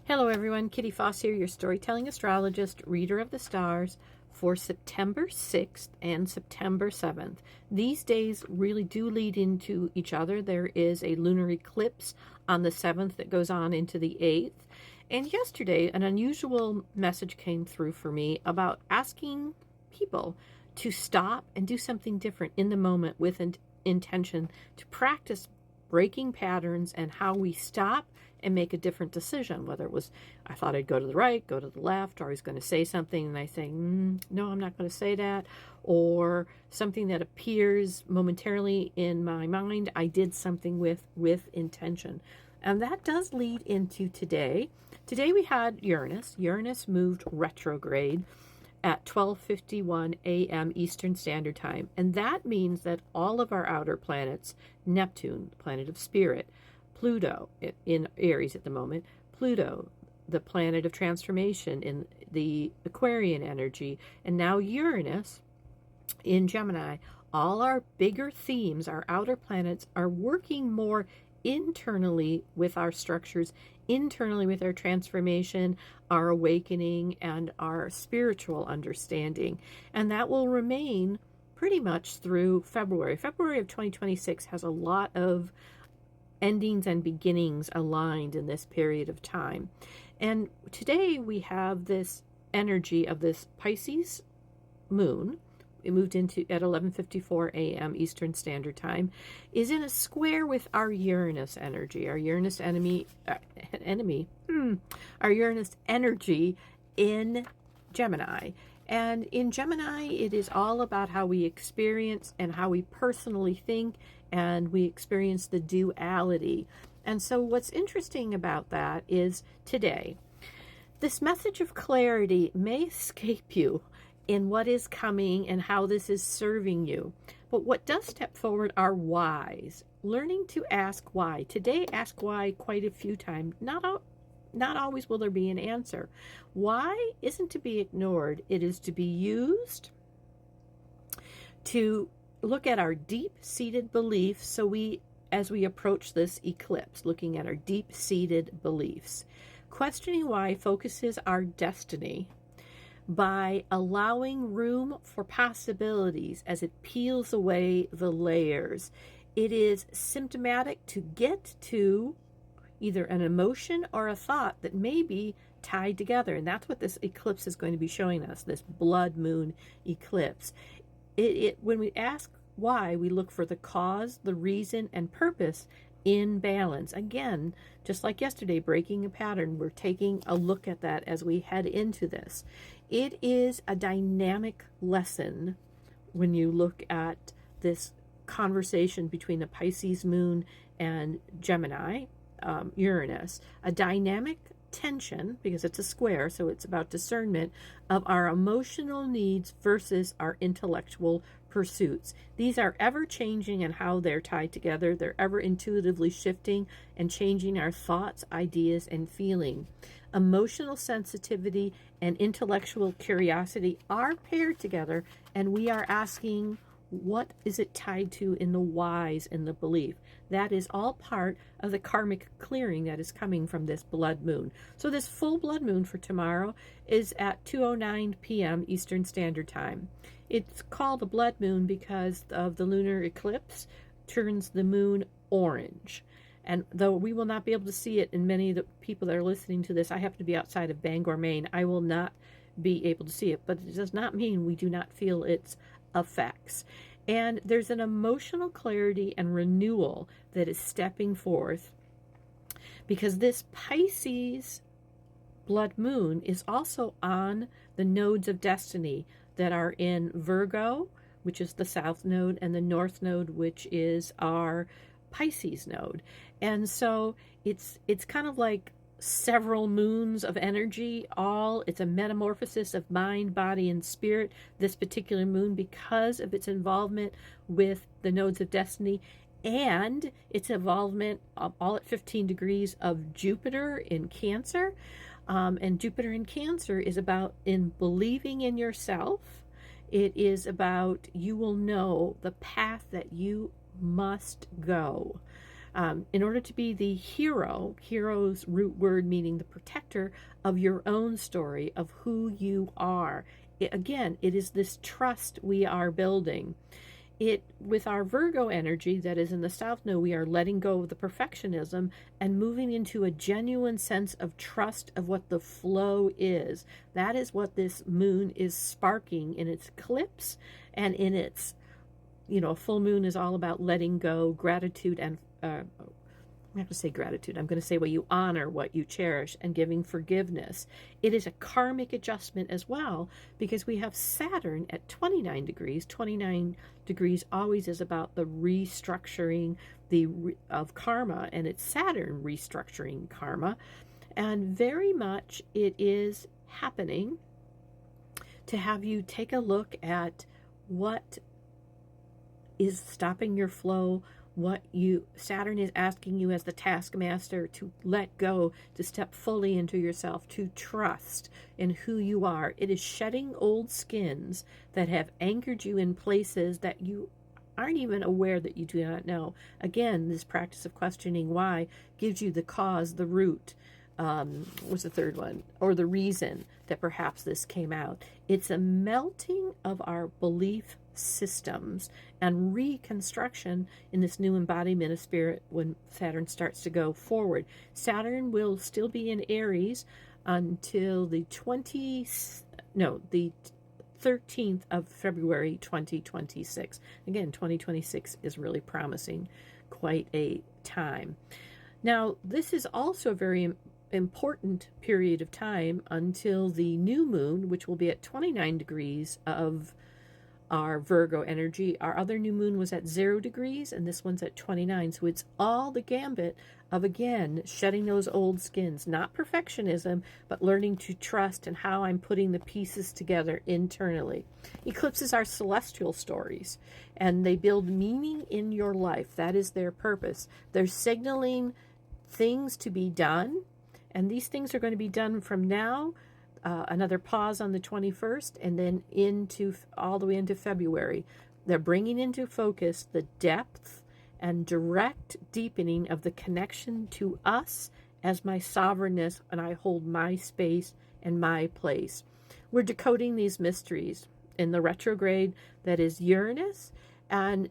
Hello everyone, Kitty Foss here, your storytelling astrologist, reader of the stars for September 6th and September 7th. These days really do lead into each other. There is a lunar eclipse on the 7th that goes on into the 8th. And yesterday, an unusual message came through for me about asking people to stop and do something different in the moment with an intention to practice breaking patterns and how we stop and make a different decision, whether it was I thought I'd go to the right, go to the left, or I was going to say something and I say, no, I'm not going to say that, or something that appears momentarily in my mind, I did something with intention. And that does lead into today. Today we had Uranus. Uranus moved retrograde at 12:51 a.m. Eastern Standard Time. And that means that all of our outer planets, Neptune, planet of spirit, Pluto in Aries at the moment, Pluto, the planet of transformation in the Aquarian energy, and now Uranus in Gemini, all our bigger themes, our outer planets, are working more internally with our structures, internally with our transformation, our awakening, and our spiritual understanding. And that will remain pretty much through February. February of 2026 has a lot of endings and beginnings aligned in this period of time. And today we have this energy of this Pisces moon. It moved into at 11:54 a.m. Eastern Standard Time, is in a square with our Uranus energy, our Uranus our Uranus energy in Gemini. And in Gemini, it is all about how we experience and how we personally think, and we experience the duality. And so what's interesting about that is today, this message of clarity may escape you in what is coming and how this is serving you. But what does step forward are whys. Learning to ask why. Today, ask why quite a few times. Not always will there be an answer. Why isn't to be ignored. It is to be used to look at our deep-seated beliefs. So as we approach this eclipse, looking at our deep-seated beliefs. Questioning why focuses our destiny by allowing room for possibilities as it peels away the layers. It is symptomatic to get to either an emotion or a thought that may be tied together. And that's what this eclipse is going to be showing us, this blood moon eclipse. When we ask why, we look for the cause, the reason, and purpose in balance. Again, just like yesterday, breaking a pattern, we're taking a look at that as we head into this. It is a dynamic lesson when you look at this conversation between the Pisces moon and Gemini, Uranus, a dynamic tension, because it's a square, so it's about discernment of our emotional needs versus our intellectual pursuits. These are ever changing and how they're tied together. They're ever intuitively shifting and changing our thoughts, ideas, and feeling. Emotional sensitivity and intellectual curiosity are paired together, and we are asking, what is it tied to in the whys in the belief? That is all part of the karmic clearing that is coming from this blood moon. So this full blood moon for tomorrow is at 2:09 p.m. Eastern Standard Time. It's called a blood moon because of the lunar eclipse turns the moon orange. And though we will not be able to see it, and many of the people that are listening to this, I happen to be outside of Bangor, Maine, I will not be able to see it, but it does not mean we do not feel its effects. And there's an emotional clarity and renewal that is stepping forth because this Pisces blood moon is also on the nodes of destiny that are in Virgo, which is the south node, and the north node, which is our Pisces node. And so it's kind of like several moons of energy, it's a metamorphosis of mind, body, and spirit, this particular moon, because of its involvement with the nodes of destiny and its involvement all at 15 degrees of Jupiter in Cancer. And Jupiter in Cancer is about in believing in yourself. It is about you will know the path that you must go. In order to be the hero, hero's root word meaning the protector of your own story, of who you are. Again, it is this trust we are building. With our Virgo energy that is in the South Node, we are letting go of the perfectionism and moving into a genuine sense of trust of what the flow is. That is what this moon is sparking in its eclipse, and in its, full moon is all about letting go, gratitude, and I'm not going to say gratitude. I'm going to say, well, you honor what you cherish, and giving forgiveness. It is a karmic adjustment as well, because we have Saturn at 29 degrees. 29 degrees always is about the restructuring of karma, and it's Saturn restructuring karma. And very much it is happening to have you take a look at what is stopping your flow, Saturn is asking you as the taskmaster to let go, to step fully into yourself, to trust in who you are. It is shedding old skins that have anchored you in places that you aren't even aware that you do not know. Again, this practice of questioning why gives you the cause, the root. What's the third one? Or the reason that perhaps this came out. It's a melting of our belief systems and reconstruction in this new embodiment of spirit when Saturn starts to go forward. Saturn will still be in Aries until the 13th of February 2026. Again, 2026 is really promising quite a time. Now, this is also a very important period of time until the new moon, which will be at 29 degrees of our Virgo energy. Our other new moon was at 0 degrees, and this one's at 29. So it's all the gambit of, again, shedding those old skins. Not perfectionism, but learning to trust and how I'm putting the pieces together internally. Eclipses are celestial stories, and they build meaning in your life. That is their purpose. They're signaling things to be done, and these things are going to be done from now. Another pause on the 21st, and then all the way into February. They're bringing into focus the depth and direct deepening of the connection to us as my sovereignness, and I hold my space and my place. We're decoding these mysteries in the retrograde that is Uranus, and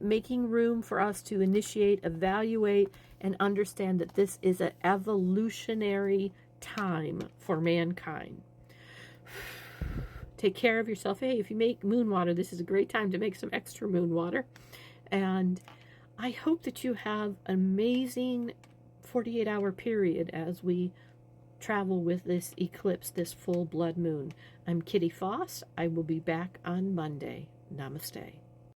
making room for us to initiate, evaluate, and understand that this is an evolutionary time for mankind. Take care of yourself. Hey, if you make moon water, this is a great time to make some extra moon water. And I hope that you have an amazing 48-hour period as we travel with this eclipse, this full blood moon. I'm Kitty Foss. I will be back on Monday. Namaste.